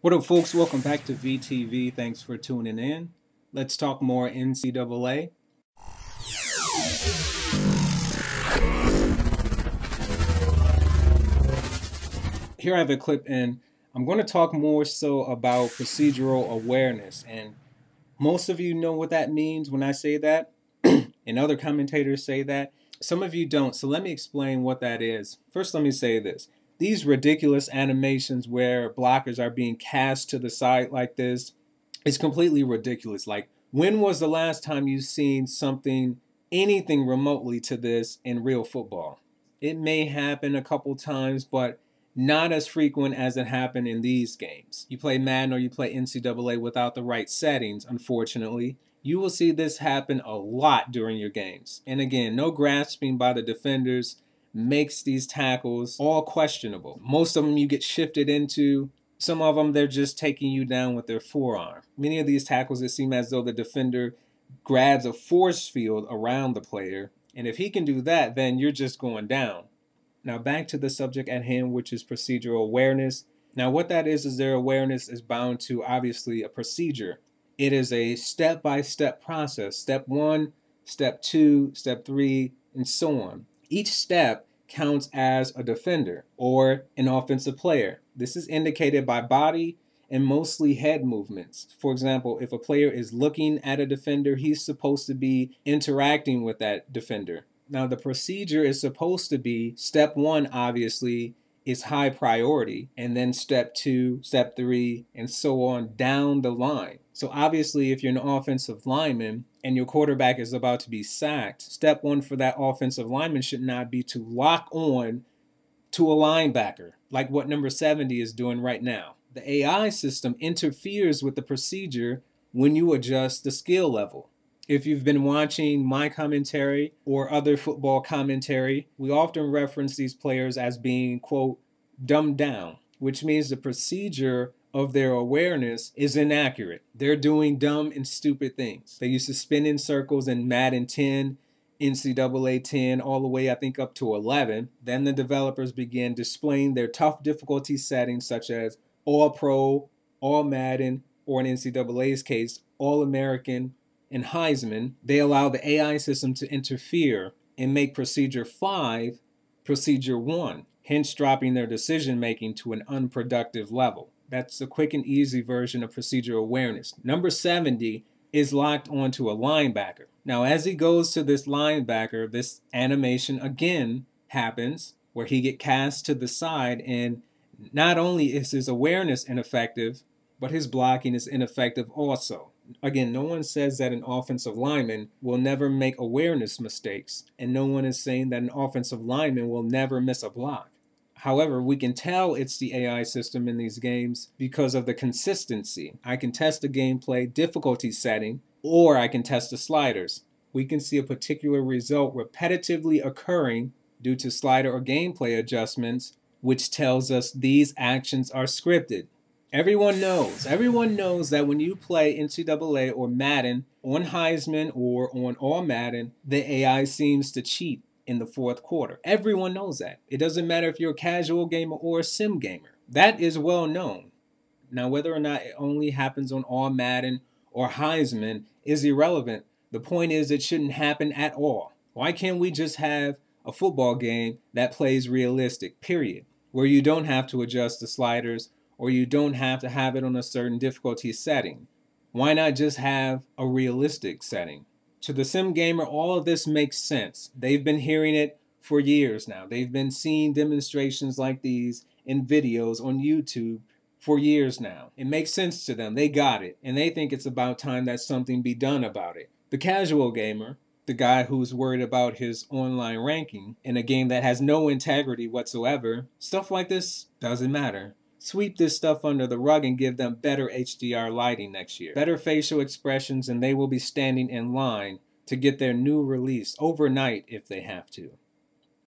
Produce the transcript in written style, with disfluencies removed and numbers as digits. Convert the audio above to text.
What up, folks? Welcome back to VTV. Thanks for tuning in. Let's talk more NCAA. Here I have a clip, and I'm going to talk more so about procedural awareness. And most of you know what that means when I say that, and other commentators say that. Some of you don't, so let me explain what that is. First, let me say this. These ridiculous animations where blockers are being cast to the side like this is completely ridiculous. Like, when was the last time you've seen something, anything remotely to this in real football? It may happen a couple times, but not as frequent as it happened in these games. You play Madden or you play NCAA without the right settings, unfortunately. You will see this happen a lot during your games. And again, no grasping by the defenders makes these tackles all questionable. Most of them you get shifted into. Some of them, they're just taking you down with their forearm. Many of these tackles, it seems as though the defender grabs a force field around the player. And if he can do that, then you're just going down. Now back to the subject at hand, which is procedural awareness. Now what that is their awareness is bound to, obviously, a procedure. It is a step-by-step process. Step 1, step 2, step 3, and so on. Each step counts as a defender or an offensive player. This is indicated by body and mostly head movements. For example, if a player is looking at a defender, he's supposed to be interacting with that defender. Now, the procedure is supposed to be step 1, obviously, is high priority, and then step 2, step 3, and so on down the line. So obviously, if you're an offensive lineman and your quarterback is about to be sacked, step 1 for that offensive lineman should not be to lock on to a linebacker, like what number 70 is doing right now. The AI system interferes with the procedure when you adjust the skill level. If you've been watching my commentary or other football commentary, we often reference these players as being, quote, dumbed down, which means the procedure of their awareness is inaccurate. They're doing dumb and stupid things. They used to spin in circles in Madden 10, NCAA 10, all the way, I think, up to 11. Then the developers began displaying their tough difficulty settings such as All-Pro, All-Madden, or in NCAA's case, All-American, and Heisman. They allow the AI system to interfere and make Procedure 5 Procedure 1, hence dropping their decision-making to an unproductive level. That's a quick and easy version of procedural awareness. Number 70 is locked onto a linebacker. Now, as he goes to this linebacker, this animation again happens where he gets cast to the side, and not only is his awareness ineffective, but his blocking is ineffective also. Again, no one says that an offensive lineman will never make awareness mistakes, and no one is saying that an offensive lineman will never miss a block. However, we can tell it's the AI system in these games because of the consistency. I can test the gameplay difficulty setting, or I can test the sliders. We can see a particular result repetitively occurring due to slider or gameplay adjustments, which tells us these actions are scripted. Everyone knows that when you play NCAA or Madden on Heisman or on All Madden, the AI seems to cheat in the fourth quarter. Everyone knows that. It doesn't matter if you're a casual gamer or a sim gamer. That is well known. Now, whether or not it only happens on All Madden or Heisman is irrelevant. The point is it shouldn't happen at all. Why can't we just have a football game that plays realistic, period, where you don't have to adjust the sliders or you don't have to have it on a certain difficulty setting? Why not just have a realistic setting? To the sim gamer, all of this makes sense. They've been hearing it for years now. They've been seeing demonstrations like these in videos on YouTube for years now. It makes sense to them. They got it. And they think it's about time that something be done about it. The casual gamer, the guy who's worried about his online ranking in a game that has no integrity whatsoever, stuff like this doesn't matter. Sweep this stuff under the rug and give them better HDR lighting next year. Better facial expressions, and they will be standing in line to get their new release overnight if they have to.